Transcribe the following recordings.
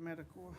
medical.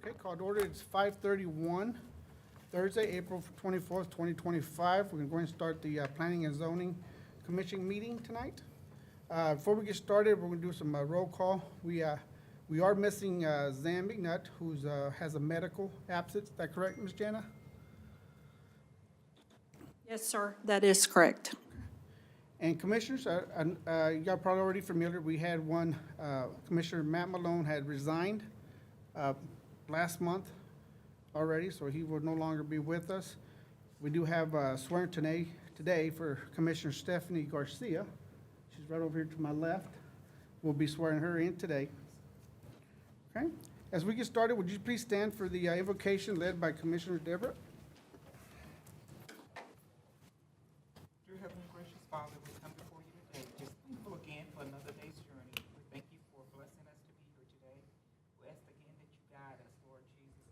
Okay, called order, it's 5:31, Thursday, April 24th, 2025. We're going to start the Planning and Zoning Commission meeting tonight. Before we get started, we're going to do some roll call. We are missing Zan McNutt, who's has a medical absence. Is that correct, Ms. Jana? Yes, sir, that is correct. And commissioners, you got probably already familiar, we had one, Commissioner Matt Malone had resigned last month already, so he will no longer be with us. We do have swearing today for Commissioner Stephanie Garcia. She's right over here to my left. We'll be swearing her in today. Okay, as we get started, would you please stand for the invocation led by Commissioner Deborah? Dear Heavenly Gracious Father, we come before you today, just thankful again for another day's journey. We thank you for blessing us to be here today. We ask again that you guide us, Lord Jesus.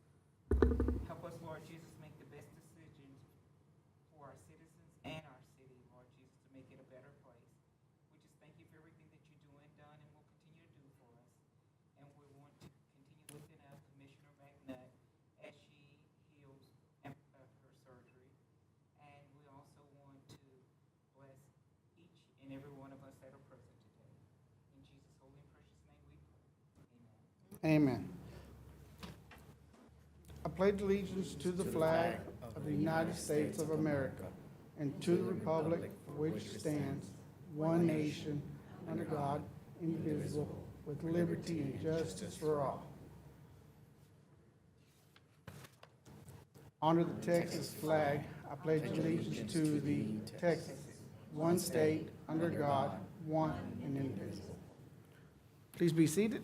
Help us, Lord Jesus, make the best decisions for our citizens and our city, Lord Jesus, to make it a better place. We just thank you for everything that you're doing, done, and will continue to do for us. And we want to continue lifting up Commissioner McNutt as she heals after her surgery. And we also want to bless each and every one of us that are present today. In Jesus' holy and precious name we pray. Amen. Amen. I pledge allegiance to the flag of the United States of America and to the republic for which stands one nation, under God, indivisible, with liberty and justice for all. Honor the Texas flag. I pledge allegiance to the Texas, one state, under God, one and indivisible. Please be seated.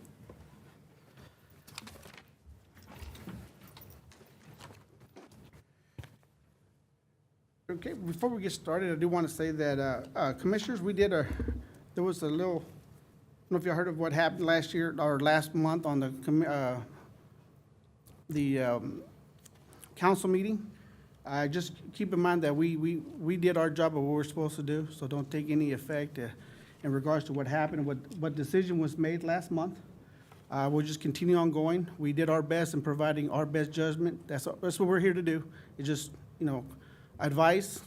Okay, before we get started, I do want to say that, Commissioners, there was a little, I don't know if you heard of what happened last year or last month on the council meeting. Just keep in mind that we did our job of what we're supposed to do, so don't take any effect in regards to what happened, what decision was made last month. We'll just continue on going. We did our best in providing our best judgment. That's what we're here to do. It's just, advice,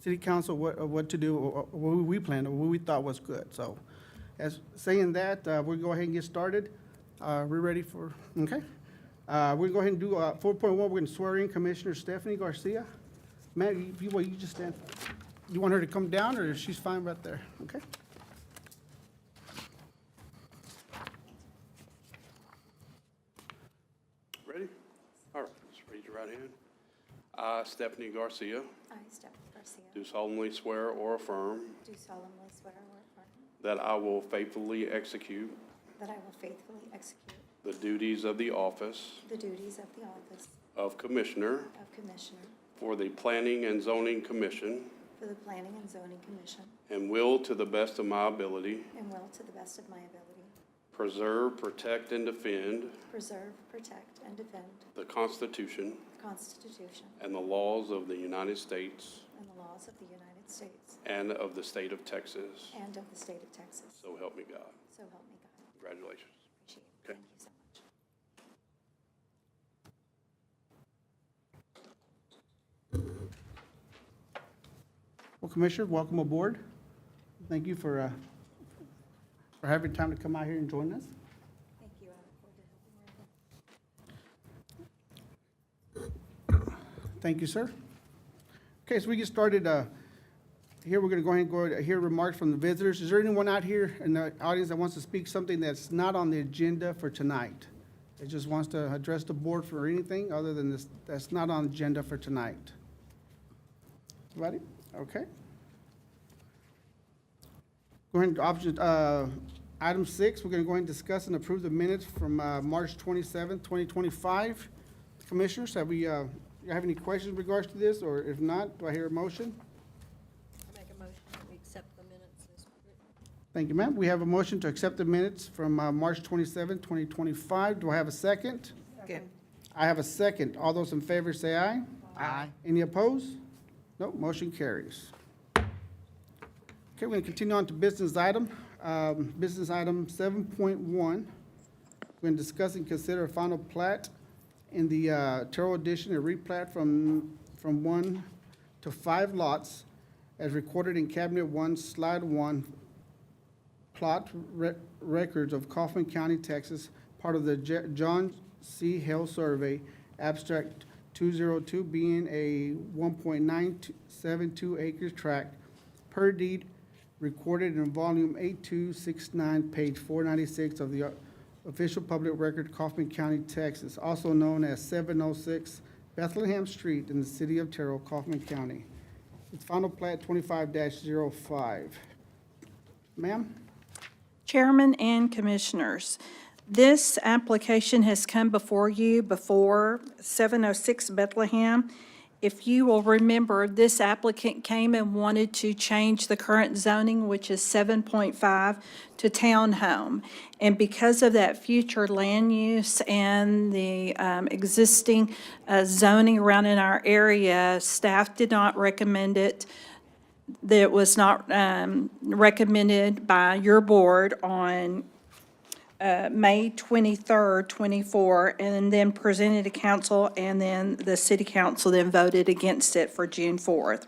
city council what to do, or what we planned, or what we thought was good. So, as saying that, we'll go ahead and get started. We're ready for, okay? We'll go ahead and do 4.1. We're going to swear in Commissioner Stephanie Garcia. Matt, you just stand. You want her to come down, or she's fine right there? Okay. Ready? All right, just raise your right hand. I, Stephanie Garcia, I, Stephanie Garcia, do solemnly swear or affirm do solemnly swear or affirm that I will faithfully execute that I will faithfully execute the duties of the office the duties of the office of Commissioner of Commissioner for the Planning and Zoning Commission, for the Planning and Zoning Commission, and will, to the best of my ability, and will, to the best of my ability, preserve, protect, and defend preserve, protect, and defend the Constitution the Constitution and the laws of the United States and the laws of the United States and of the state of Texas. and of the state of Texas. So help me God. So help me God. Congratulations. Appreciate it. Okay. Thank you so much. Well, Commissioner, welcome aboard. Thank you for having time to come out here and join us. Thank you. I look forward to helping more. Thank you, sir. Okay, so we get started. Here, we're going to go ahead and hear remarks from the visitors. Is there anyone out here in the audience that wants to speak something that's not on the agenda for tonight? That just wants to address the board for anything other than this, that's not on the agenda for tonight? Anybody? Okay. Go ahead and item 6, we're going to go ahead and discuss and approve the minutes from March 27th, 2025. Commissioners, have you have any questions in regards to this, or if not, do I hear a motion? I make a motion that we accept the minutes as written. Thank you, ma'am. We have a motion to accept the minutes from March 27th, 2025. Do I have a second? Second. I have a second. All those in favor say aye. Aye. Any opposed? No, motion carries. Okay, we're going to continue on to business item. Business item 7.1. We're going to discuss and consider a final plat in the Terrell Edition, a replat from 1 to 5 lots as recorded in Cabinet 1, Slide 1, plot records of Kaufman County, Texas, part of the John C. Hale Survey, abstract 202, being a 1.972 acres tract per deed recorded in volume 8269, page 496 of the official public record, Kaufman County, Texas, also known as 706 Bethlehem Street in the city of Terrell, Kaufman County. It's final plat 25-05. Ma'am? Chairman and Commissioners, this application has come before you before 706 Bethlehem. If you will remember, this applicant came and wanted to change the current zoning, which is 7.5, to townhome. And because of that future land use and the existing zoning around in our area, staff did not recommend it. That was not recommended by your board on May 23rd, 24, and then presented to council, and then the city council then voted against it for June 4th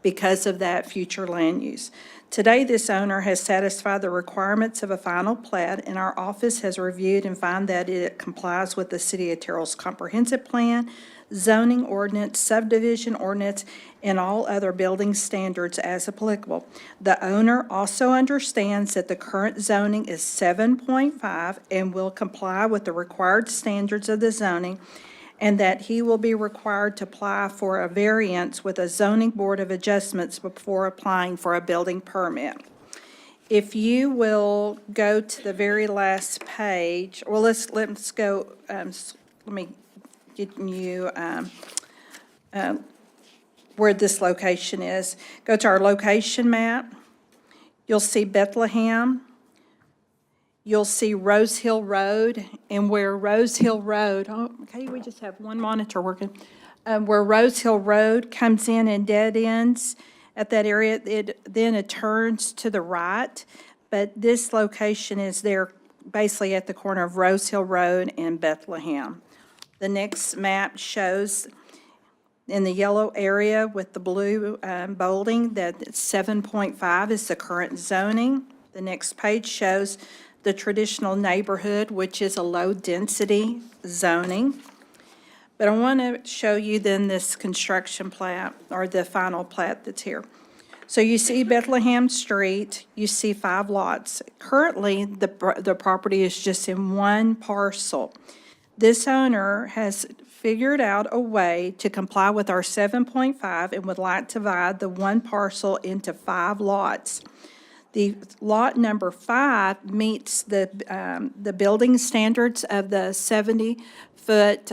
because of that future land use. Today, this owner has satisfied the requirements of a final plat, and our office has reviewed and found that it complies with the City of Terrell's comprehensive plan, zoning ordinance, subdivision ordinance, and all other building standards as applicable. The owner also understands that the current zoning is 7.5 and will comply with the required standards of the zoning, and that he will be required to apply for a variance with a zoning board of adjustments before applying for a building permit. If you will go to the very last page, well, let's go, let me get you where this location is. Go to our location map. You'll see Bethlehem. You'll see Rose Hill Road, and where Rose Hill Road, oh, okay, we just have one monitor working. Where Rose Hill Road comes in and dead ends at that area, then it turns to the right. But this location is there basically at the corner of Rose Hill Road and Bethlehem. The next map shows in the yellow area with the blue bolding that 7.5 is the current zoning. The next page shows the traditional neighborhood, which is a low-density zoning. But I want to show you then this construction plat, or the final plat that's here. So you see Bethlehem Street, you see 5 lots. Currently, the property is just in one parcel. This owner has figured out a way to comply with our 7.5 and would like to divide the one parcel into 5 lots. The lot number 5 meets the building standards of the 70-foot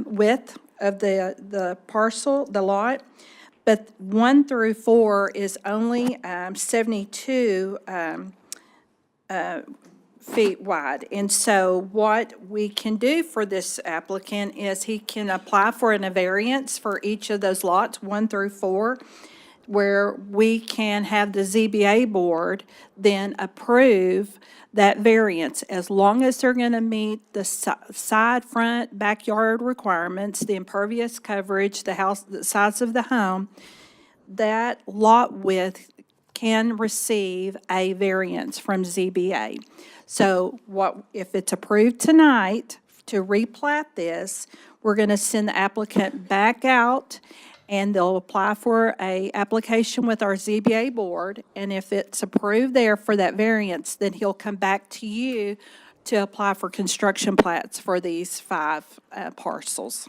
width of the parcel, the lot. But 1 through 4 is only 72 feet wide. And so what we can do for this applicant is he can apply for a variance for each of those lots, 1 through 4, where we can have the ZBA board then approve that variance, as long as they're going to meet the side, front, backyard requirements, the impervious coverage, the house, the size of the home. That lot width can receive a variance from ZBA. So if it's approved tonight to replat this, we're going to send the applicant back out, and they'll apply for a application with our ZBA board, and if it's approved there for that variance, then he'll come back to you to apply for construction plats for these 5 parcels.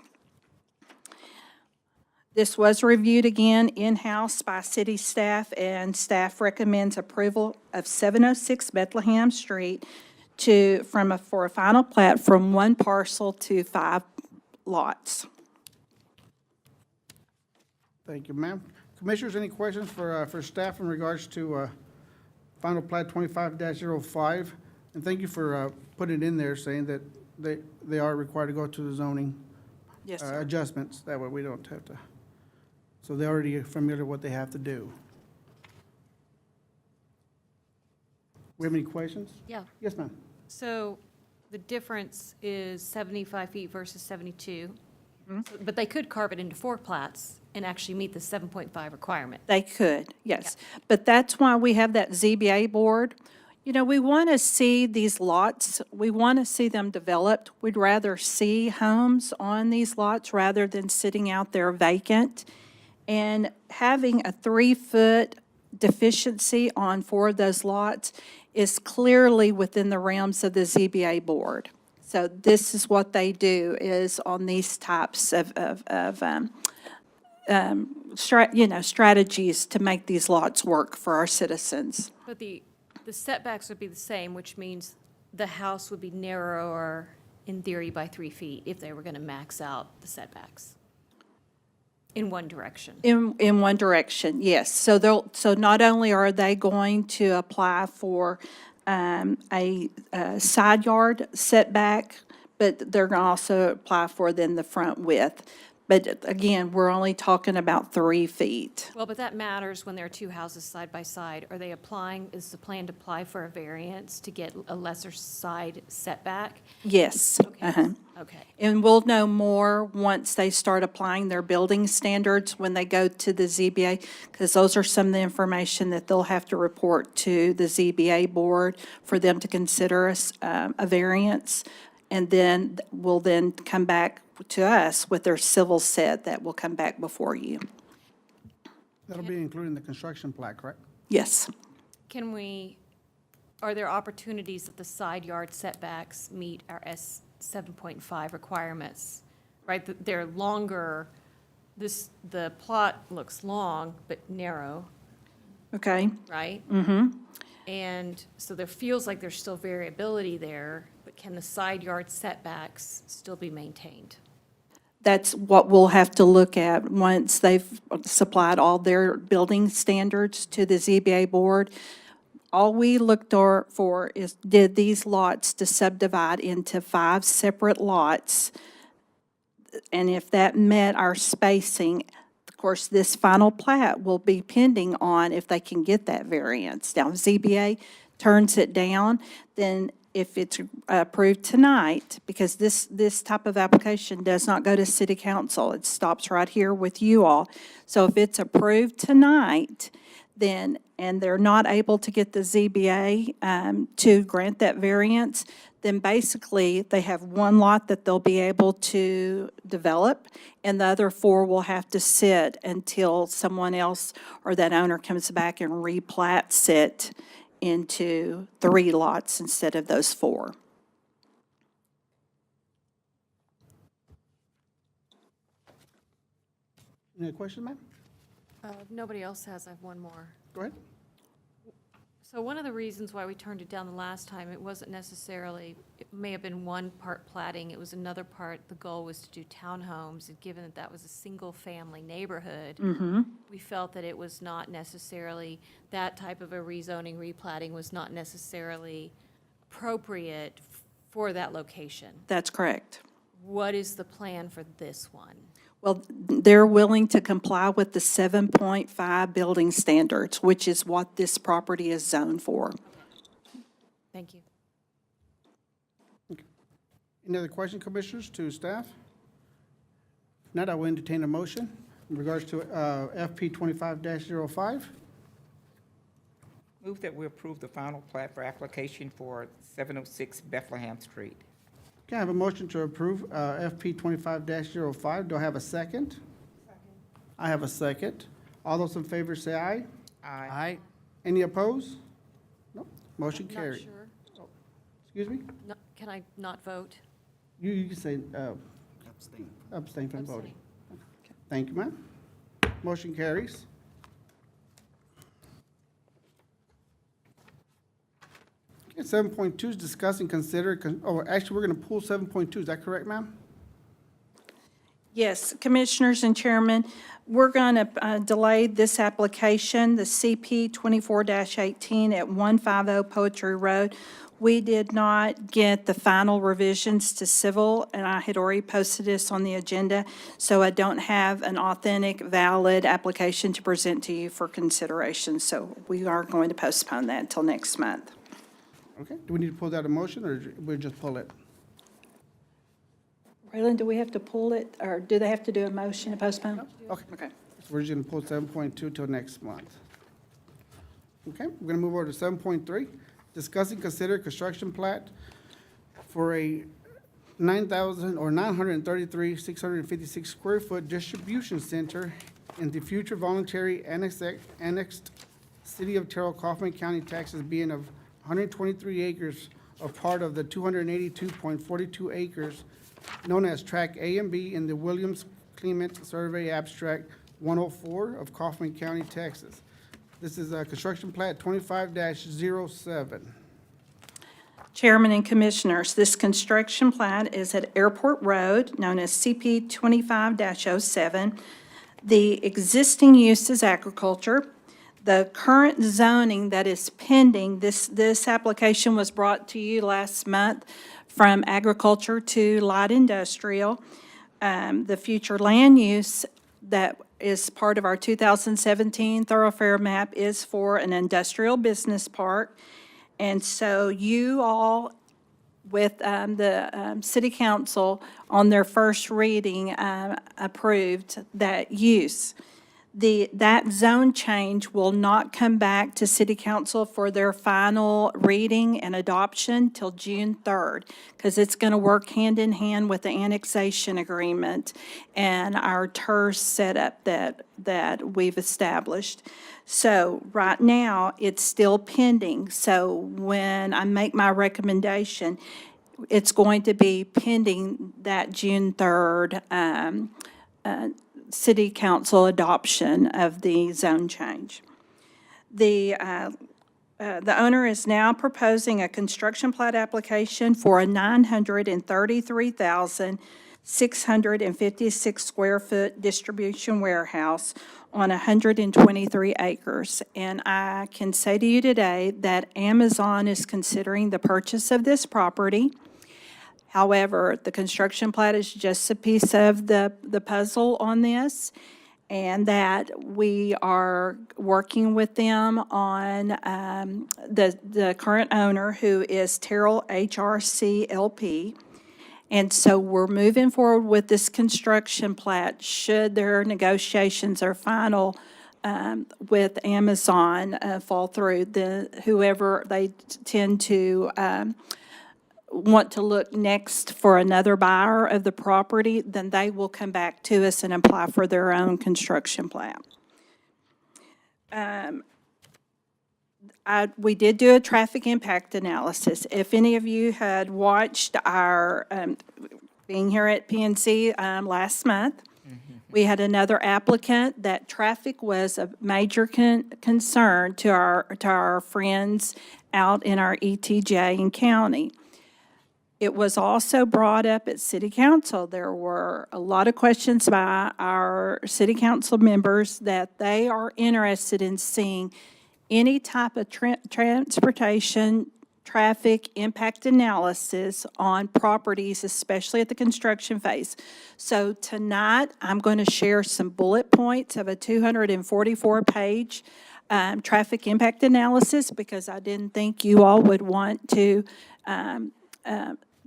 This was reviewed again in-house by city staff, and staff recommends approval of 706 Bethlehem Street for a final plat from 1 parcel to 5 lots. Thank you, ma'am. Commissioners, any questions for staff in regards to final plat 25-05? And thank you for putting it in there, saying that they are required to go to the zoning Yes, sir. adjustments. That way we don't have to, so they're already familiar with what they have to do. We have any questions? Yeah, Yes, ma'am. so the difference is 75 feet versus 72. But they could carve it into 4 plats and actually meet the 7.5 requirement. They could, yes. But that's why we have that ZBA board. You know, we want to see these lots, we want to see them developed. We'd rather see homes on these lots rather than sitting out there vacant. And having a 3-foot deficiency on 4 of those lots is clearly within the realms of the ZBA board. So this is what they do, is on these types of strategies to make these lots work for our citizens. But the setbacks would be the same, which means the house would be narrower in theory by 3 feet if they were going to max out the setbacks in one direction. In one direction, yes. So not only are they going to apply for a side yard setback, but they're going to also apply for then the front width. But again, we're only talking about 3 feet. Well, but that matters when there are 2 houses side by side. Are they applying, is the plan to apply for a variance to get a lesser side setback? Yes. Okay. Okay. And we'll know more once they start applying their building standards when they go to the ZBA, because those are some of the information that they'll have to report to the ZBA board for them to consider a variance. And then we'll then come back to us with their civil set that will come back before you. That'll be including the construction plat, correct? Yes. Are there opportunities that the side yard setbacks meet our S 7.5 requirements? Right, they're longer, the plot looks long but narrow, Okay. right? Mm-hmm. And so there feels like there's still variability there, but can the side yard setbacks still be maintained? That's what we'll have to look at once they've supplied all their building standards to the ZBA board. All we looked for is, did these lots to subdivide into 5 separate lots? And if that met our spacing, of course, this final plat will be pending on if they can get that variance. Now, if ZBA turns it down, then if it's approved tonight, because this type of application does not go to city council, it stops right here with you all. So if it's approved tonight, then, and they're not able to get the ZBA to grant that variance, then basically they have 1 lot that they'll be able to develop, and the other 4 will have to sit until someone else or that owner comes back and replats it into 3 lots instead of those 4. Any questions, ma'am? Nobody else has, I have one more. Go ahead. So one of the reasons why we turned it down the last time, it wasn't necessarily, it may have been one part plating, it was another part, the goal was to do townhomes, and given that that was a single-family neighborhood, we felt that it was not necessarily, that type of a rezoning, replating was not necessarily appropriate for that location. That's correct. What is the plan for this one? Well, they're willing to comply with the 7.5 building standards, which is what this property is zoned for. Thank you. Any other questions, Commissioners, to staff? If not, I will entertain a motion in regards to FP 25-05. Move that we approve the final plat for application for 706 Bethlehem Street. Can I have a motion to approve FP 25-05? Do I have a second? I have a second. All those in favor say aye. Aye. Any opposed? No. Motion Not carried. sure. Excuse me? No- Can I not vote? You can say abstain from voting. Abstain. Thank you, ma'am. Motion carries. Okay, 7.2 is discuss and consider, actually, we're going to pull 7.2. Is that correct, ma'am? Yes, Commissioners and Chairman, we're going to delay this application, the CP 24-18 at 150 Poetry Road. We did not get the final revisions to civil, and I had already posted this on the agenda, so I don't have an authentic, valid application to present to you for consideration. So we are going to postpone that until next month. Okay, do we need to pull that a motion, or we'll just pull it? Raylan, do we have to pull it, or do they have to do a motion to postpone? Okay, Okay. so we're just going to pull 7.2 till next month. Okay, we're going to move over to 7.3. Discuss and consider construction plat for a 933,656 square foot distribution center in the future voluntary annexed city of Terrell, Kaufman County, Texas, being of 123 acres of part of the 282.42 acres known as Track A and B in the Williams Clement Survey Abstract 104 of Kaufman County, Texas. This is a construction plat 25-07. Chairman and Commissioners, this construction plat is at Airport Road, known as CP 25-07. The existing use is agriculture. The current zoning that is pending, this application was brought to you last month from agriculture to light industrial. The future land use that is part of our 2017 thoroughfare map is for an industrial business park. And so you all, with the city council on their first reading, approved that use. That zone change will not come back to city council for their final reading and adoption till June 3rd, because it's going to work hand in hand with the annexation agreement and our TERS setup that we've established. So right now, it's still pending. So when I make my recommendation, it's going to be pending that June 3rd city council adoption of the zone change. The owner is now proposing a construction plat application for a 933,656 square foot distribution warehouse on 123 acres. And I can say to you today that Amazon is considering the purchase of this property. However, the construction plat is just a piece of the puzzle on this, and that we are working with them on the current owner, who is Terrell HRC LP. And so we're moving forward with this construction plat should their negotiations or final with Amazon fall through. Whoever they tend to want to look next for another buyer of the property, then they will come back to us and apply for their own construction plat. We did do a traffic impact analysis. If any of you had watched our, being here at PNC last month, We had another applicant that traffic was a major concern to our friends out in our ETJ and county. It was also brought up at city council. There were a lot of questions by our city council members that they are interested in seeing any type of transportation traffic impact analysis on properties, especially at the construction phase. So tonight, I'm going to share some bullet points of a 244-page traffic impact analysis, because I didn't think you all would want to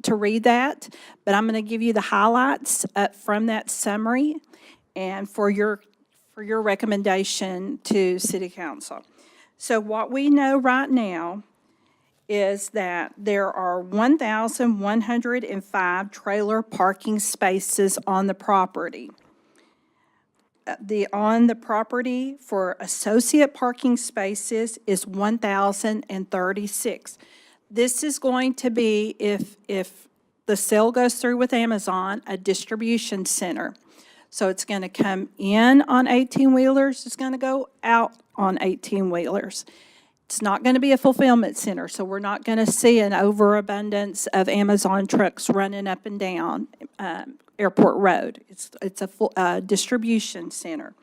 read that. But I'm going to give you the highlights from that summary and for your recommendation to City Council. So what we know right now is that there are 1,105 trailer parking spaces on the property. On the property for associate parking spaces is 1,036. This is going to be, if the sale goes through with Amazon, a distribution center. So it's going to come in on 18-wheelers, it's going to go out on 18-wheelers. It's not going to be a fulfillment center, so we're not going to see an overabundance of Amazon trucks running up and down Airport Road. It's a full distribution center.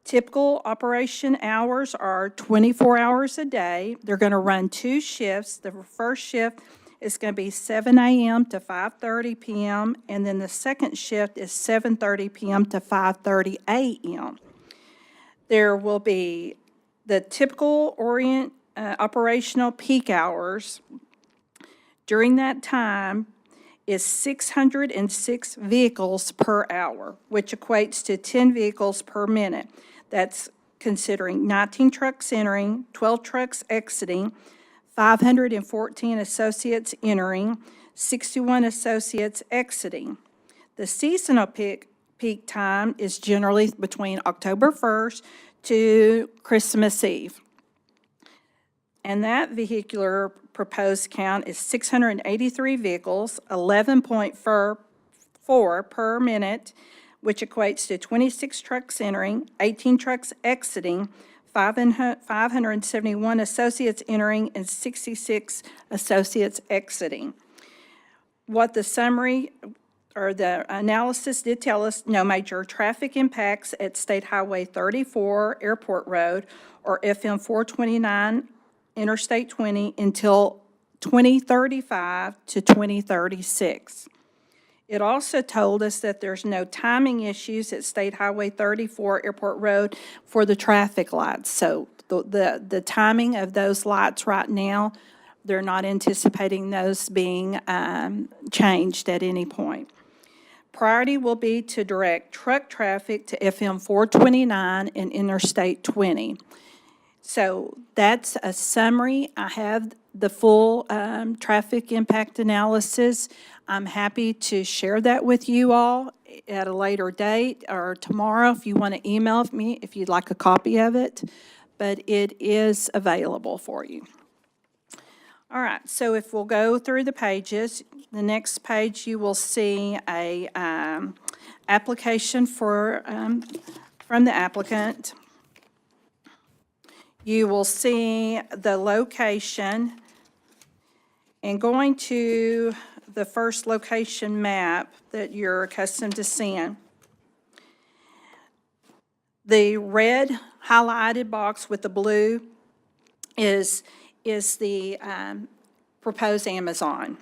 Typical operation hours are 24 hours a day. They're going to run 2 shifts. The first shift is going to be 7 a.m. to 5:30 p.m., and then the second shift is 7:30 p.m. to 5:30 a.m. There will be the typical operational peak hours. During that time is 606 vehicles per hour, which equates to 10 vehicles per minute. That's considering 19 trucks entering, 12 trucks exiting, 514 associates entering, 61 associates exiting. The seasonal peak time is generally between October 1st to Christmas Eve. And that vehicular proposed count is 683 vehicles, 11.4 per minute, which equates to 26 trucks entering, 18 trucks exiting, 571 associates entering, and 66 associates exiting. What the summary or the analysis did tell us, no major traffic impacts at State Highway 34, Airport Road, or FM 429, Interstate 20 until 2035 to 2036. It also told us that there's no timing issues at State Highway 34, Airport Road for the traffic lights. So the timing of those lights right now, they're not anticipating those being changed at any point. Priority will be to direct truck traffic to FM 429 and Interstate 20. So that's a summary. I have the full traffic impact analysis. I'm happy to share that with you all at a later date or tomorrow if you want to email me if you'd like a copy of it, but it is available for you. All right, so if we'll go through the pages, the next page you will see a application from the applicant. You will see the location, and going to the first location map that you're accustomed to seeing. The red highlighted box with the blue is the proposed Amazon.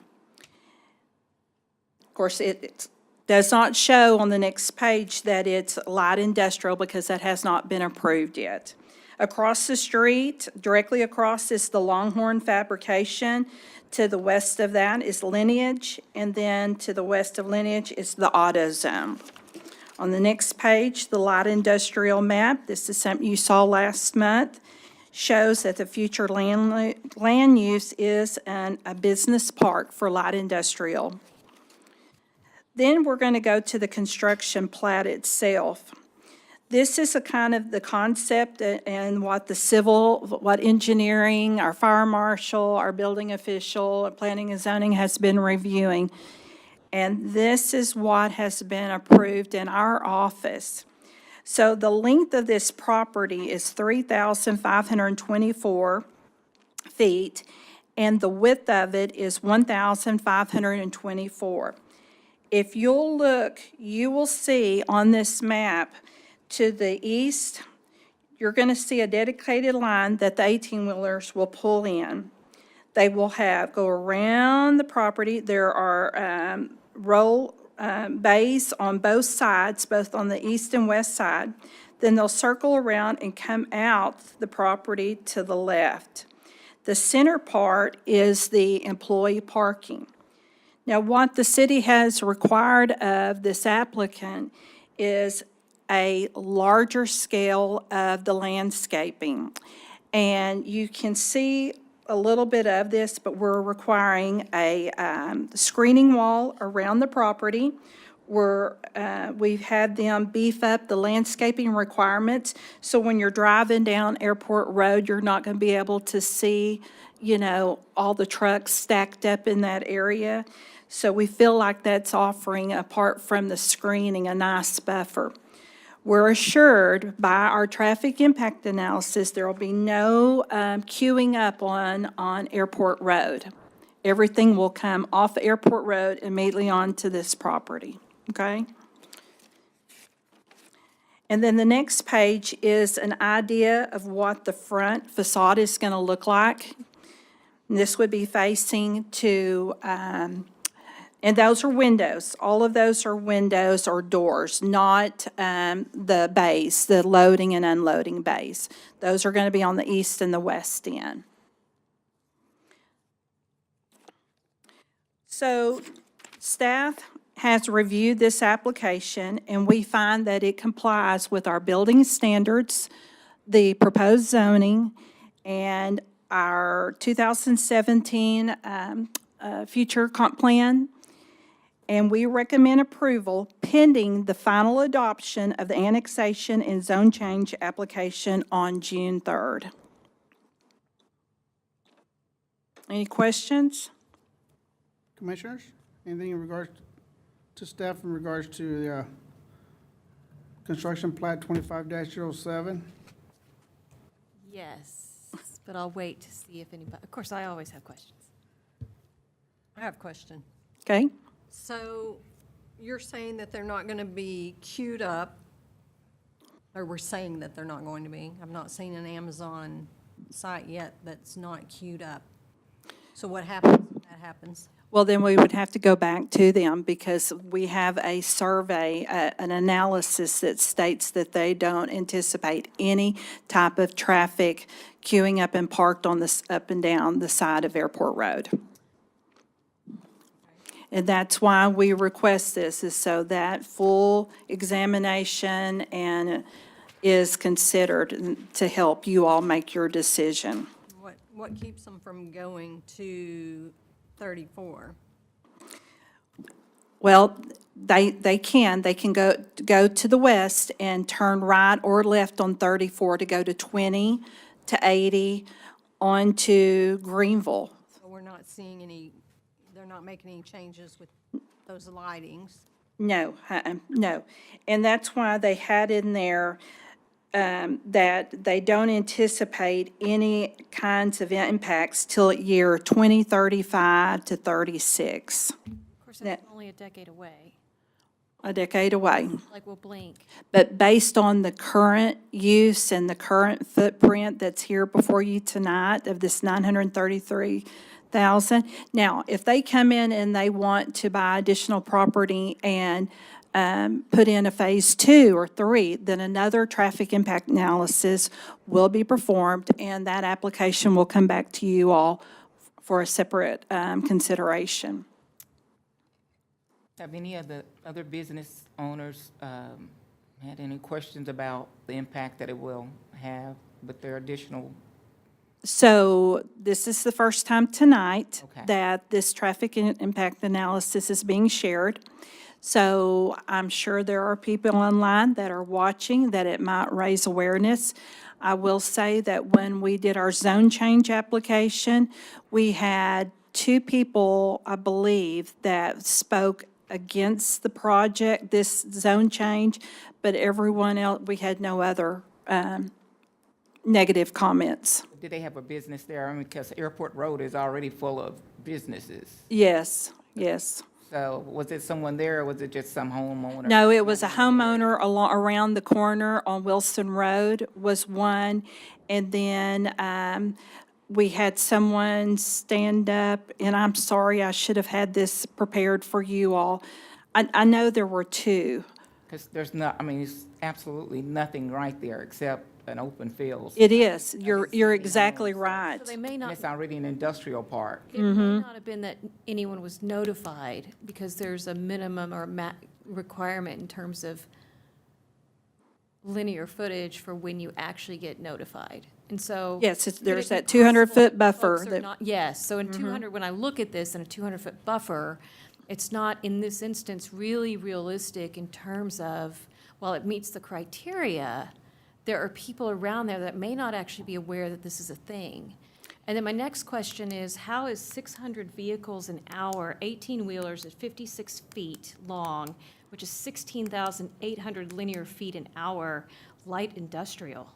Of course, it does not show on the next page that it's light industrial because that has not been approved yet. Across the street, directly across, is the Longhorn Fabrication. To the west of that is Lineage, and then to the west of Lineage is the AutoZone. On the next page, the light industrial map, this is something you saw last month, shows that the future land use is a business park for light industrial. Then we're going to go to the construction plat itself. This is a kind of the concept and what what engineering, our fire marshal, our building official, planning and zoning has been reviewing. And this is what has been approved in our office. So the length of this property is 3,524 feet, and the width of it is 1,524. If you'll look, you will see on this map to the east, you're going to see a dedicated line that the 18-wheelers will pull in. They will go around the property. There are roll bays on both sides, both on the east and west side. Then they'll circle around and come out the property to the left. The center part is the employee parking. Now, what the city has required of this applicant is a larger scale of the landscaping. And you can see a little bit of this, but we're requiring a screening wall around the property. We've had them beef up the landscaping requirements, so when you're driving down Airport Road, you're not going to be able to see, all the trucks stacked up in that area. So we feel like that's offering, apart from the screening, a nice buffer. We're assured by our traffic impact analysis there will be no queuing up on Airport Road. Everything will come off Airport Road immediately onto this property, okay? And then the next page is an idea of what the front facade is going to look like. And this would be facing to, and those are windows. All of those are windows or doors, not the bays, the loading and unloading bays. Those are going to be on the east and the west end. So staff has reviewed this application, and we find that it complies with our building standards, the proposed zoning, and our 2017 future comp plan. And we recommend approval pending the final adoption of the annexation and zone change application on June 3rd. Any questions? Commissioners, anything in regards to staff in regards to the construction plat 25-07? Yes, but I'll wait to see if anybody, of course, I always have questions. I have a question. Okay. So you're saying that they're not going to be queued up, or we're saying that they're not going to be? I've not seen an Amazon site yet that's not queued up. So what happens when that happens? Well, then we would have to go back to them because we have a survey, an analysis that states that they don't anticipate any type of traffic queuing up and parked on this up and down the side of Airport Road. And that's why we request this, is so that full examination and is considered to help you all make your decision. What keeps them from going to 34? Well, they can go to the west and turn right or left on 34 to go to 20 to 80 onto Greenville. So we're not seeing any, they're not making any changes with those lightings? No, no. And that's why they had in there that they don't anticipate any kinds of impacts till year 2035 to 36, Of course, that's only a decade away, a decade away. like we'll blink. But based on the current use and the current footprint that's here before you tonight of this 933,000. Now, if they come in and they want to buy additional property and put in a phase 2 or 3, then another traffic impact analysis will be performed, and that application will come back to you all for a separate consideration. Have any of the other business owners had any questions about the impact that it will have with their additional? So this is the first time tonight Okay. that this traffic impact analysis is being shared. So I'm sure there are people online that are watching that it might raise awareness. I will say that when we did our zone change application, we had 2 people, I believe, that spoke against the project, this zone change, but everyone else, we had no other negative comments. Did they have a business there? I mean, because Airport Road is already full of businesses. Yes, yes. So was it someone there or was it just some homeowner? No, it was a homeowner around the corner on Wilson Road was one. And then we had someone stand up, and I'm sorry, I should have had this prepared for you all. I know there were two. Because there's not, I mean, it's absolutely nothing right there except an open field. It is. You're exactly right. So they may And not, it's already an industrial park. it may not have been that anyone was notified, because there's a minimum or requirement in terms of linear footage for when you actually get notified. And so. Yes, could it there's be that 200-foot possible that buffer folks are that- not- Yes, so in 200, when I look at this in a 200-foot buffer, it's not, in this instance, really realistic in terms of, while it meets the criteria, there are people around there that may not actually be aware that this is a thing. And then my next question is, how is 600 vehicles an hour, 18-wheelers at 56 feet long, which is 16,800 linear feet an hour, light industrial?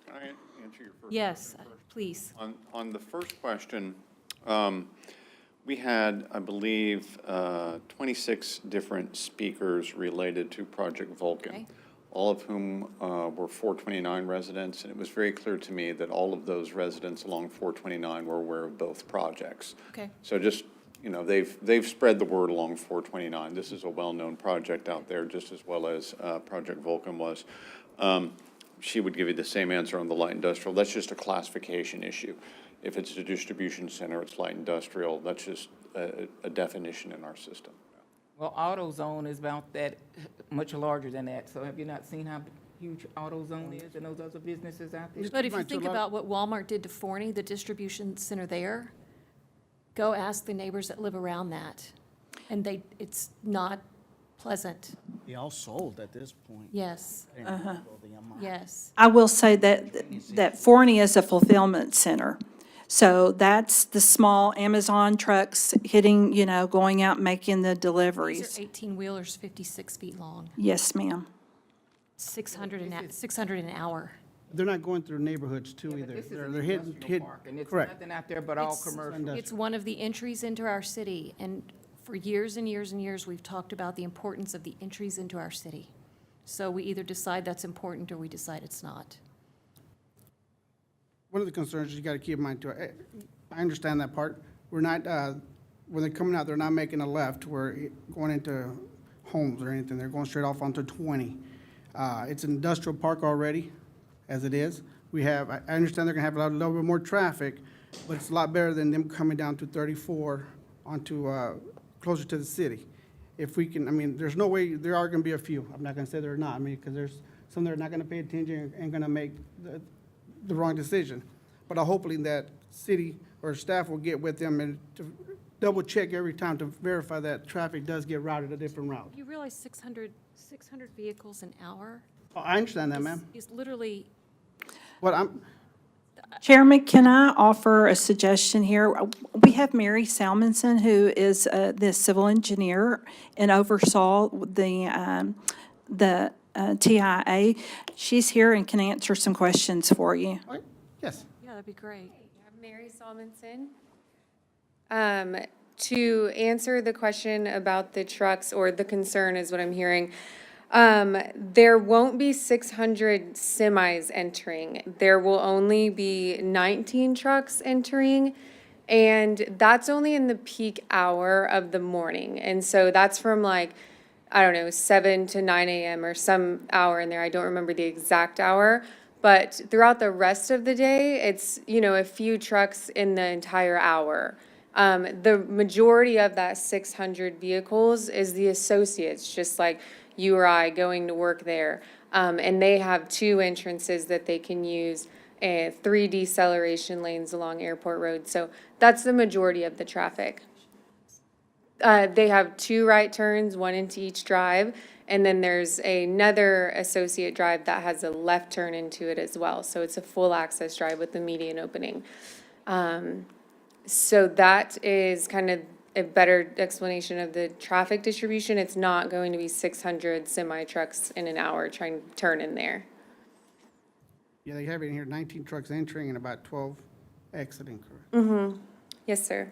Can I answer your first? Yes, please. On the first question, we had, I believe, 26 different speakers related to Project Vulcan, Okay. all of whom were 429 residents, and it was very clear to me that all of those residents along 429 were aware of both projects. Okay. So just, they've spread the word along 429. This is a well-known project out there, just as well as Project Vulcan was. She would give you the same answer on the light industrial. That's just a classification issue. If it's a distribution center, it's light industrial. That's just a definition in our system. Well, AutoZone is about that, much larger than that. So have you not seen how huge AutoZone is and those other businesses out there? But if you Right, so think a lot- about what Walmart did to Forney, the distribution center there, go ask the neighbors that live around that. And it's not pleasant. They all sold at this point. Yes, I didn't know the amount. yes. I will say that Forney is a fulfillment center. So that's the small Amazon trucks hitting, going out making the These deliveries. are 18-wheelers, 56 feet long, Yes, ma'am. 600 an hour. They're not going through neighborhoods too But either. this is They're an they're hitting, industrial park, and it's correct. nothing out there but all It's- commercial. It's one of the entries into our city, and for years and years and years, we've talked about the importance of the entries into our city. So we either decide that's important or we decide it's not. One of the concerns you gotta keep in mind too, I understand that part. We're not, when they're coming out, they're not making a left, we're going into homes or anything. They're going straight off onto 20. It's an industrial park already, as it is. I understand they're gonna have a little bit more traffic, but it's a lot better than them coming down to 34 onto, closer to the city. If we can, there's no way, there are gonna be a few. I'm not gonna say there are not, because there's some that are not gonna pay attention and gonna make the wrong decision. But hopefully that city or staff will get with them and to double check every time to verify that traffic does get routed a different route. You realize 600 vehicles an hour Oh, I understand that, ma'am. is literally, But Chairman, can I offer a suggestion here? We have Mary Salmonson, who is the civil engineer and oversaw the TIA. She's here and can answer some questions for you. yes, yeah, that'd be great. I'm Mary Salmonson. To answer the question about the trucks, or the concern is what I'm hearing, there won't be 600 semis entering. There will only be 19 trucks entering, and that's only in the peak hour of the morning. And so that's from like, I don't know, 7 to 9 a.m. or some hour in there. I don't remember the exact hour. But throughout the rest of the day, it's, a few trucks in the entire hour. The majority of that 600 vehicles is the associates, just like you or I going to work there. And they have 2 entrances that they can use, 3 deceleration lanes along Airport Road. So that's the majority of the traffic. They have 2 right turns, 1 into each drive. And then there's another associate drive that has a left turn into it as well. So it's a full access drive with the median opening. So that is kind of a better explanation of the traffic distribution, it's not going to be 600 semi trucks in an hour trying to turn in there. Yeah, they have it in here, 19 trucks entering and about 12 exiting, correct? Yes, sir.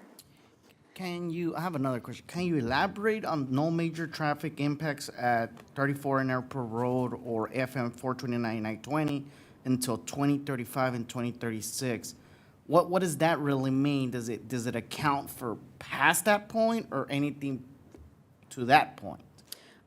I have another question. Can you elaborate on no major traffic impacts at 34 and Airport Road or FM 429 I-20 until 2035 and 2036? What does that really mean? Does it account for past that point or anything to that point?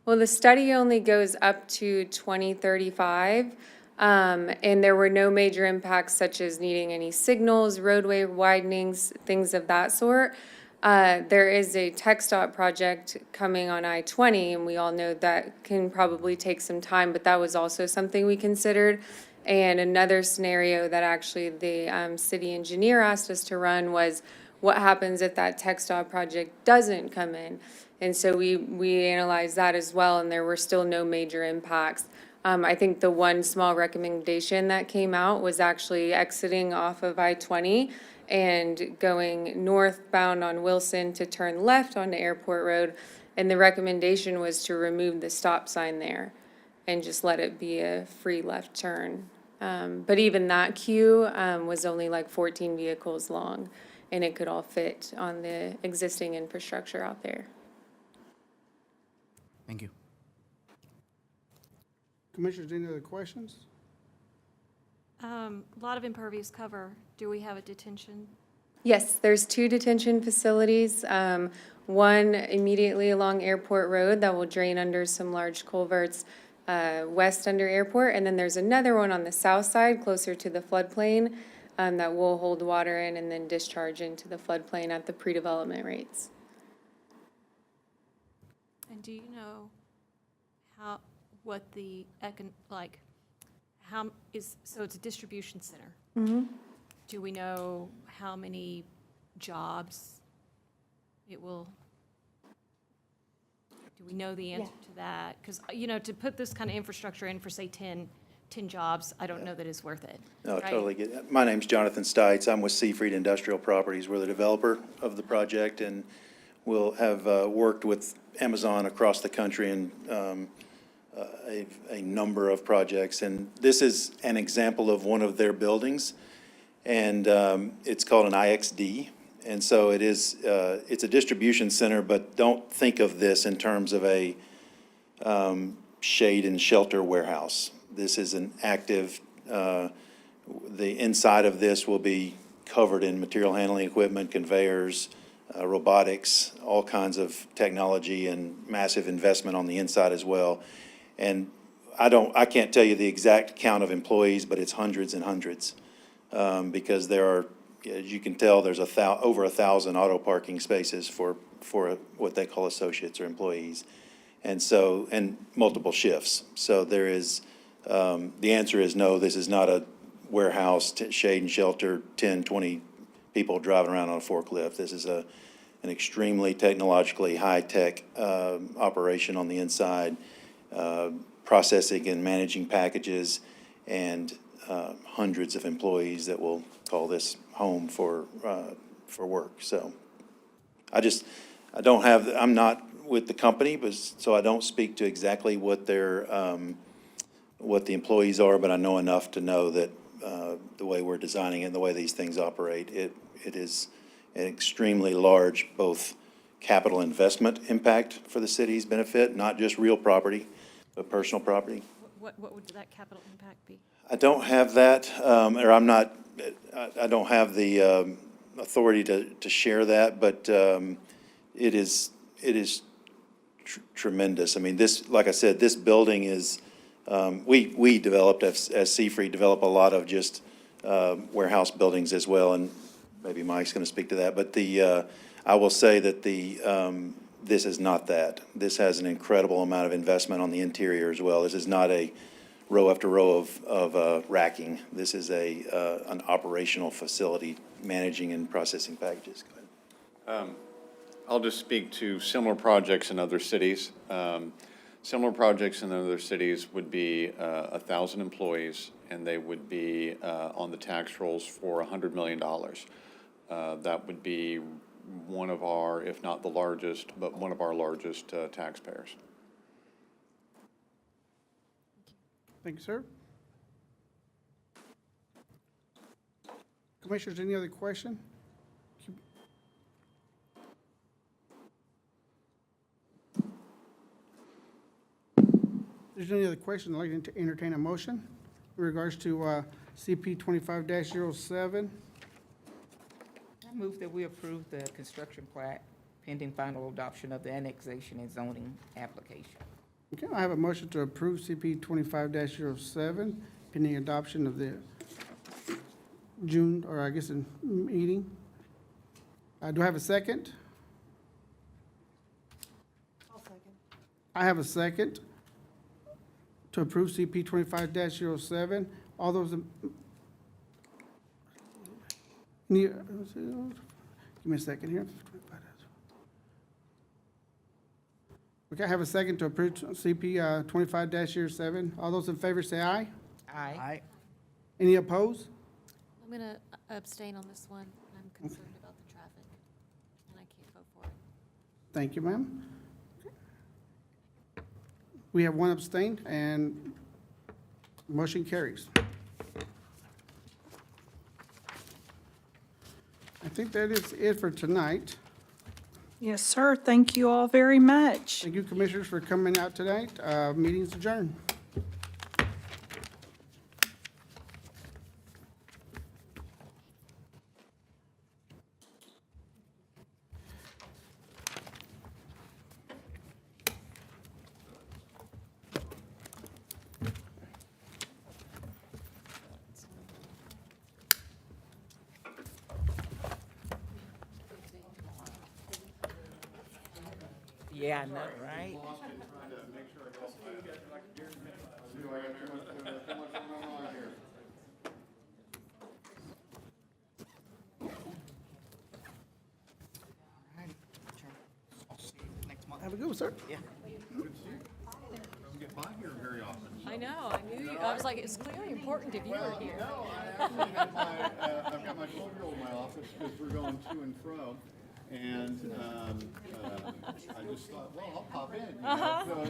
Well, the study only goes up to 2035, and there were no major impacts such as needing any signals, roadway widenings, things of that sort. There is a TxDOT project coming on I-20, and we all know that can probably take some time, but that was also something we considered. And another scenario that actually the city engineer asked us to run was, what happens if that TxDOT project doesn't come in? And so we analyzed that as well, and there were still no major impacts. I think the one small recommendation that came out was actually exiting off of I-20 and going northbound on Wilson to turn left onto Airport Road. And the recommendation was to remove the stop sign there and just let it be a free left turn. But even that queue was only like 14 vehicles long, and it could all fit on the existing infrastructure out there. Thank you. Commissioners, any other questions? A lot of impervious cover. Do we have a detention? Yes, there's 2 detention facilities. One immediately along Airport Road that will drain under some large culverts west under Airport. And then there's another one on the south side, closer to the floodplain, that will hold water in and then discharge into the floodplain at the pre-development rates. And do you know so it's a distribution center? Mm-hmm. Do we know how many jobs it will? Do we know the answer to that? Because, to put this kind of infrastructure in for, say, 10 jobs, I don't know that it's worth it. No, right? totally get it. My name's Jonathan Stites. I'm with Seafried Industrial Properties. We're the developer of the project, and we'll have worked with Amazon across the country and a number of projects. And this is an example of one of their buildings, and it's called an IXD. And so it's a distribution center, but don't think of this in terms of a shade and shelter warehouse. This is an active, the inside of this will be covered in material handling equipment, conveyors, robotics, all kinds of technology and massive investment on the inside as well. And I can't tell you the exact count of employees, but it's hundreds and hundreds. Because there are, as you can tell, there's over 1,000 auto parking spaces for what they call associates or employees. And so, and multiple shifts. So there is, the answer is no, this is not a warehouse, shade and shelter, 10, 20 people driving around on a forklift. This is an extremely technologically high-tech operation on the inside, processing and managing packages, and hundreds of employees that will call this home for work. So I'm not with the company, but so I don't speak to exactly what the employees are, but I know enough to know that the way we're designing it and the way these things operate, it is an extremely large, both capital investment impact for the city's benefit, not just real property, but personal property. What would that capital impact be? I don't have that, or I don't have the authority to share that, but it is tremendous. I mean, like I said, this building is, we developed, as Seafried, develop a lot of just warehouse buildings as well, and maybe Mike's going to speak to that, but I will say that this is not that. This has an incredible amount of investment on the interior as well. This is not a row after row of racking. This is an operational facility managing and processing packages. Go ahead. I'll just speak to similar projects in other cities. Similar projects in other cities would be 1,000 employees, and they would be on the tax rolls for $100 million. That would be one of our, if not the largest, but one of our largest taxpayers. Thank you, sir. Commissioners, any other question? If there's any other question, I'd like to entertain a motion in regards to CP 25-07. I move that we approve the construction plat pending final adoption of the annexation and zoning application. Okay, I have a motion to approve CP 25-07 pending adoption of the June, or I guess in meeting. Do I have a second? I'll second. I have a second to approve CP 25-07. All those, give me a second here. Okay, I have a second to approve CP 25-07. All those in favor say aye. Aye. Any opposed? I'm going to abstain on this one. I'm concerned about the traffic, and I can't vote for it. Thank you, ma'am. We have one abstain, and motion carries. I think that is it for tonight. Yes, sir. Thank you all very much. Thank you, commissioners, for coming out tonight. Meeting's adjourned. Yeah, I know, right? Have a good one, sir. Don't get by here very often. I know, I knew, I was like, it's clearly important if you were here. No, I actually have I've got my 12-year-old in my office because we're going to and fro. And I just thought, well, I'll pop in. So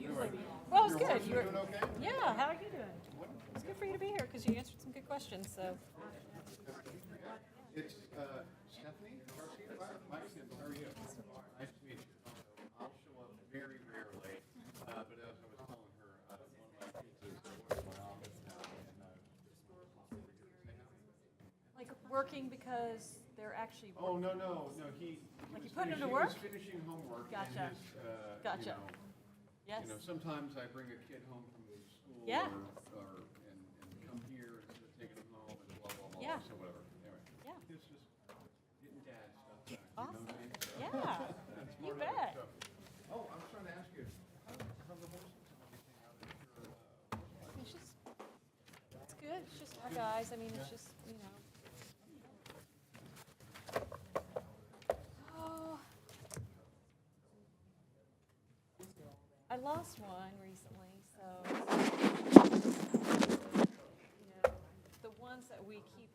anyway. Well, it was good. You doing okay? Yeah, how are you doing? It's good for you to be here because you answered some good questions, so. It's Stephanie Garcia. Mike, how are you? Nice to meet you. I'll show up very rarely, but as I was telling her, one of my kids is going to my office now, and Like working because they're actually. oh, no, he Like was you put him to he work? was finishing homework. Gotcha. And his, Gotcha. Yes. Sometimes I bring a kid home from school Yeah. and come here instead of taking him home and blah, blah, blah. Yeah. So whatever. Anyway. Yeah. It's just getting dad stuff done. Awesome. You know what I mean? So Yeah, that's you part of it. bet. So- Oh, I was trying to ask you, how the horses and everything out at your, It's just, it's good. It's just our guys. I mean, it's just, Oh. I lost one recently, so. The ones that we keep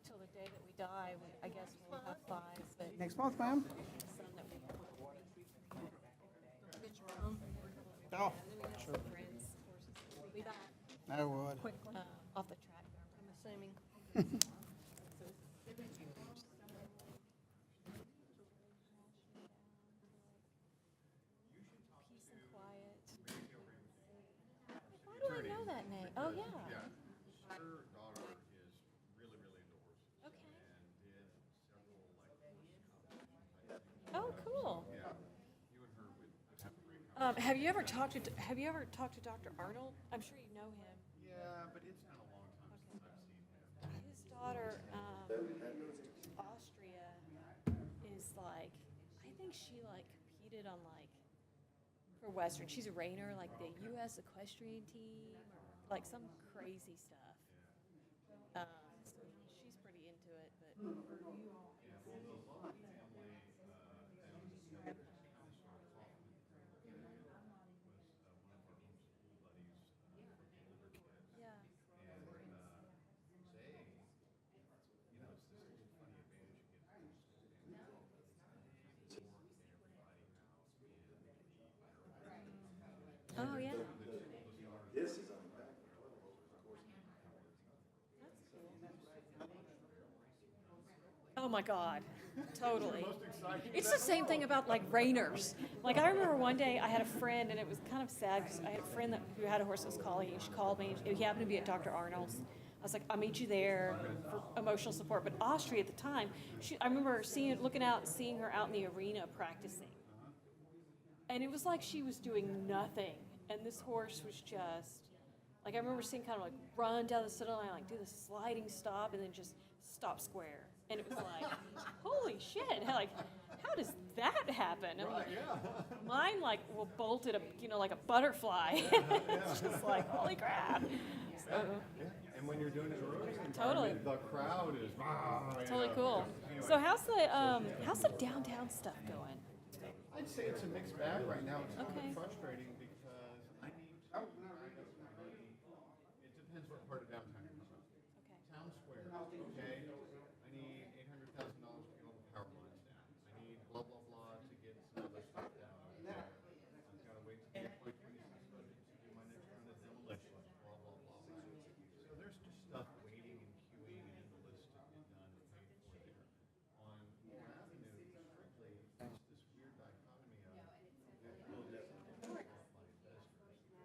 till the day that we die, I guess we'll have 5, but Next month, ma'am. some that we have. Oh, sure. Friends, horses, we'll be back, I would. off the track, I'm assuming. Peace and quiet. Why do I know that name? Oh, yeah. her daughter is really, really into horses. Okay. And did several, Oh, cool. yeah, you and her would have a great Have you ever talked to Dr. Arnold? I'm sure you know him. Yeah, but it's been a long time since I've seen him. His daughter, Austria, is like, I think she like competed on like, for Western. She's a reiner, like the U.S. equestrian team, or like some crazy stuff. So she's pretty into it, but. Yeah. my God, totally. It's the same thing about like reiners. Like I remember one day I had a friend, and it was kind of sad because I had a friend who had a horse that was calling. She called me. He happened to be at Dr. Arnold's. I was like, I'll meet you there for emotional support. But Austria at the time, I remember looking out and seeing her out in the arena practicing. And it was like she was doing nothing. And this horse was just, like I remember seeing kind of like run down the center line, like do the sliding stop, and then just stop square. And it was like, holy shit, like, how does that happen? And mine like bolted like a butterfly. It's just like, holy crap. So, And when you're doing it in a road totally. environment, the crowd is, Totally cool. So how's the downtown stuff going? I'd say it's a mixed bag right now. It's a little Okay. bit frustrating because I need to, it depends what part of downtown you're from. Okay. Town Square, okay? I need $800,000 to get all the power lines down. I need blah, blah, blah to get some other stuff down over there. I've got to wait till the FY '26 budget to do my next round of demolition, blah, blah, blah. So there's just stuff waiting and queuing and in the list to get done and paid for there. On Moore Avenue, strictly, it's this weird dichotomy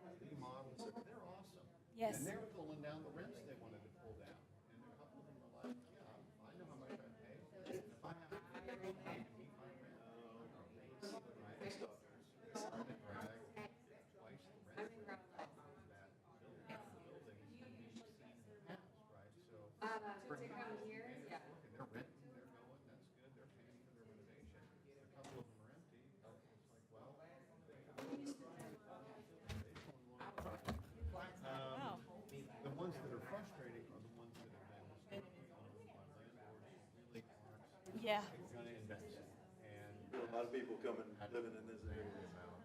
of the models, they're awesome. Yes. And they're pulling down the rents they wanted to pull down. And a couple of them are like, yeah, I know how much I pay. If I have to pay to meet my rent, right? It's gonna drag twice the rent for that building. The building is gonna be seen in the house, right? So. To come here, yeah. They're renting, they're going, that's good, they're paying for their renovation. A couple of them are empty. It's like, well, Wow. the ones that are frustrating are the ones that have been historically owned by landlords who really aren't Yeah. gonna invest. And A lot of people coming, living in this area now.